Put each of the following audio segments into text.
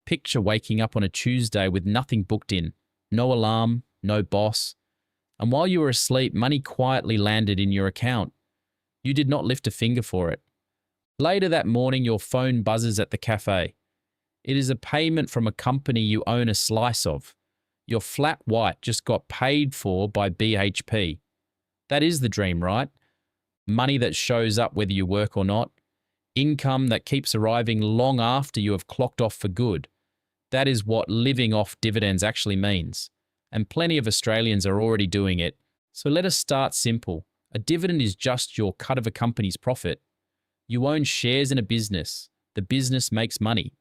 Picture waking up on a Tuesday with nothing booked in, no alarm, no boss, and while you were asleep, money quietly landed in your account. You did not lift a finger for it. Later that morning, your phone buzzes at the cafe. It is a payment from a company you own a slice of. Your flat white just got paid for by BHP. That is the dream, right? Money that shows up whether you work or not. Income that keeps arriving long after you have clocked off for good. That is what living off dividends actually means. And plenty of Australians are already doing it. So let us start simple. A dividend is just your cut of a company's profit. You own shares in a business. The business makes money.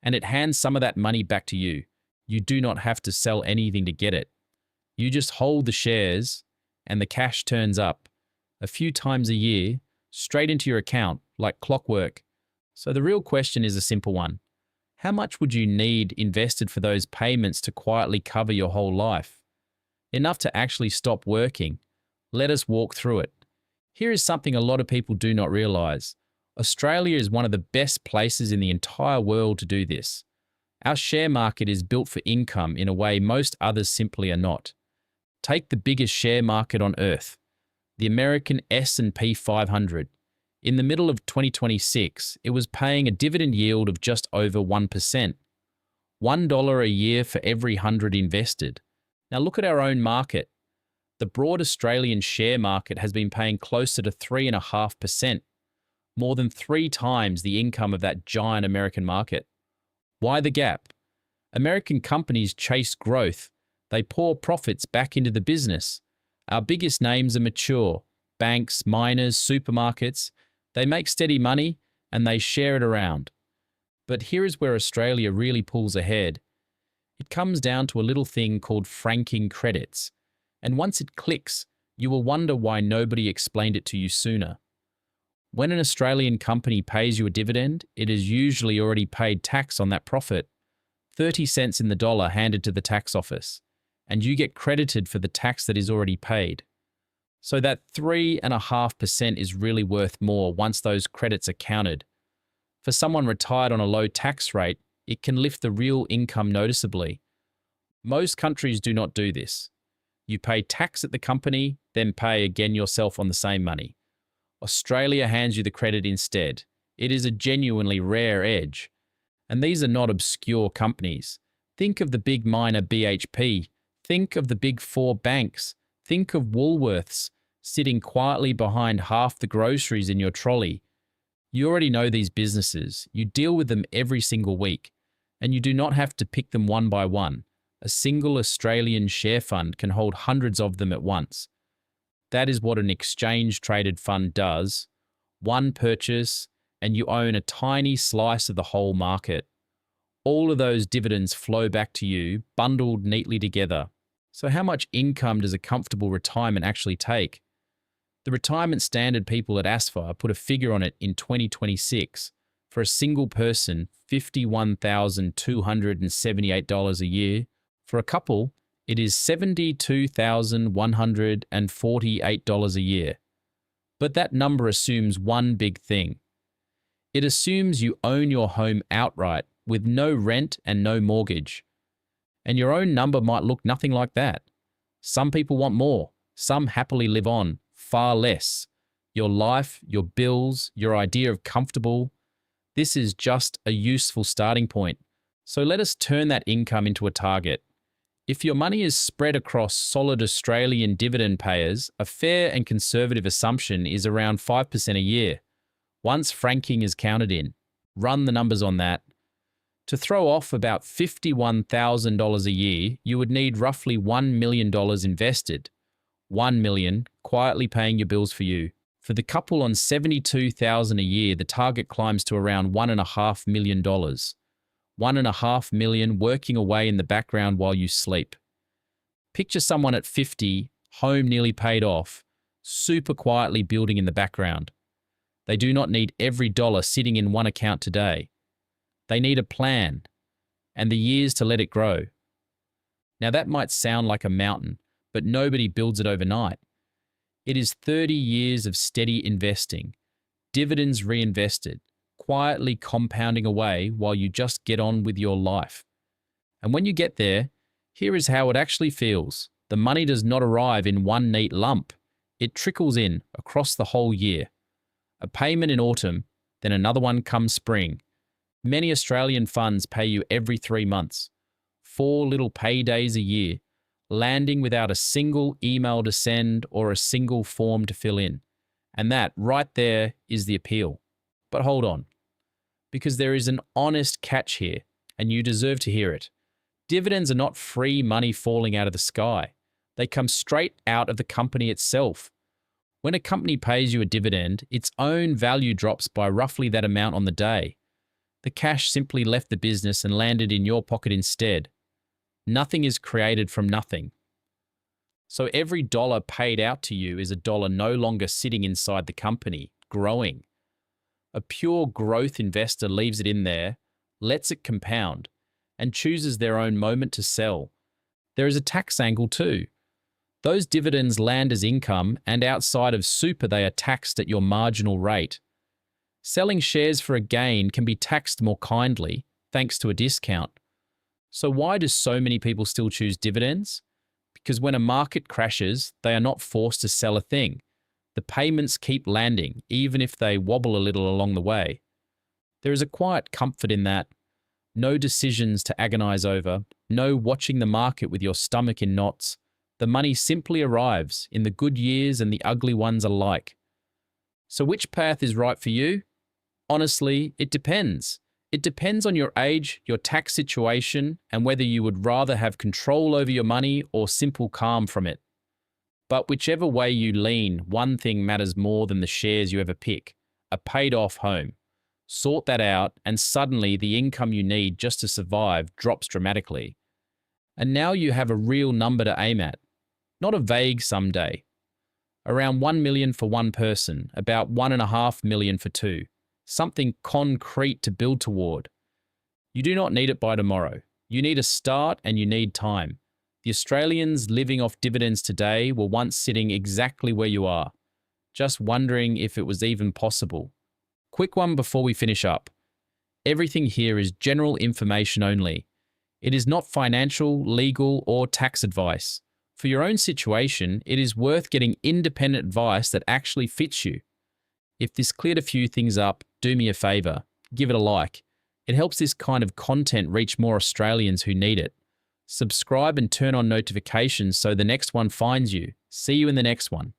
And it hands some of that money back to you. You do not have to sell anything to get it. You just hold the shares and the cash turns up a few times a year straight into your account like clockwork. So the real question is a simple one. How much would you need invested for those payments to quietly cover your whole life? Enough to actually stop working. Let us walk through it. Here is something a lot of people do not realize. Australia is one of the best places in the entire world to do this. Our share market is built for income in a way most others simply are not. Take the biggest share market on earth, the American S&P 500. In the middle of 2026, it was paying a dividend yield of just over 1%. $1 a year for every 100 invested. Now look at our own market. The broad Australian share market has been paying closer to 3.5%, more than 3 times the income of that giant American market. Why the gap? American companies chase growth. They pour profits back into the business. Our biggest names are mature. Banks, miners, supermarkets. They make steady money and they share it around. But here is where Australia really pulls ahead. It comes down to a little thing called franking credits. And once it clicks, you will wonder why nobody explained it to you sooner. When an Australian company pays you a dividend, it is usually already paid tax on that profit. 30 cents in the dollar handed to the tax office, and you get credited for the tax that is already paid. So that 3.5% is really worth more once those credits are counted. For someone retired on a low tax rate, it can lift the real income noticeably. Most countries do not do this. You pay tax at the company, then pay again yourself on the same money. Australia hands you the credit instead. It is a genuinely rare edge. And these are not obscure companies. Think of the big miner BHP. Think of the big 4 banks. Think of Woolworths sitting quietly behind half the groceries in your trolley. You already know these businesses. You deal with them every single week. And you do not have to pick them one by one. A single Australian share fund can hold hundreds of them at once. That is what an exchange-traded fund does. One purchase, and you own a tiny slice of the whole market. All of those dividends flow back to you, bundled neatly together. So how much income does a comfortable retirement actually take? The retirement standard people at ASFA put a figure on it in 2026. For a single person, $51,278 a year. For a couple, it is $72,148 a year. But that number assumes one big thing. It assumes you own your home outright with no rent and no mortgage. And your own number might look nothing like that. Some people want more. Some happily live on far less. Your life, your bills, your idea of comfortable. This is just a useful starting point. So let us turn that income into a target. If your money is spread across solid Australian dividend payers, a fair and conservative assumption is around 5% a year. Once franking is counted in, run the numbers on that. To throw off about $51,000 a year, you would need roughly $1 million invested. $1 million quietly paying your bills for you. For the couple on $72,000 a year, the target climbs to around $1.5 million. $1.5 million working away in the background while you sleep. Picture someone at 50, home nearly paid off, super quietly building in the background. They do not need every dollar sitting in one account today. They need a plan and the years to let it grow. Now that might sound like a mountain, but nobody builds it overnight. It is 30 years of steady investing, dividends reinvested, quietly compounding away while you just get on with your life. And when you get there, here is how it actually feels. The money does not arrive in one neat lump. It trickles in across the whole year. A payment in autumn, then another one come spring. Many Australian funds pay you every 3 months. 4 little paydays a year, landing without a single email to send or a single form to fill in. And that right there is the appeal. But hold on, because there is an honest catch here, and you deserve to hear it. Dividends are not free money falling out of the sky. They come straight out of the company itself. When a company pays you a dividend, its own value drops by roughly that amount on the day. The cash simply left the business and landed in your pocket instead. Nothing is created from nothing. So every dollar paid out to you is a dollar no longer sitting inside the company, growing. A pure growth investor leaves it in there, lets it compound, and chooses their own moment to sell. There is a tax angle too. Those dividends land as income, and outside of super they are taxed at your marginal rate. Selling shares for a gain can be taxed more kindly, thanks to a discount. So why do so many people still choose dividends? Because when a market crashes, they are not forced to sell a thing. The payments keep landing, even if they wobble a little along the way. There is a quiet comfort in that. No decisions to agonize over, no watching the market with your stomach in knots. The money simply arrives in the good years and the ugly ones alike. So which path is right for you? Honestly, it depends. It depends on your age, your tax situation, and whether you would rather have control over your money or simple calm from it. But whichever way you lean, one thing matters more than the shares you ever pick: a paid-off home. Sort that out, and suddenly the income you need just to survive drops dramatically. And now you have a real number to aim at, not a vague someday. Around 1 million for one person, about 1.5 million for two. Something concrete to build toward. You do not need it by tomorrow. You need a start and you need time. The Australians living off dividends today were once sitting exactly where you are, just wondering if it was even possible. Quick one before we finish up. Everything here is general information only. It is not financial, legal, or tax advice. For your own situation, it is worth getting independent advice that actually fits you. If this cleared a few things up, do me a favor, give it a like. It helps this kind of content reach more Australians who need it. Subscribe and turn on notifications so the next one finds you. See you in the next one.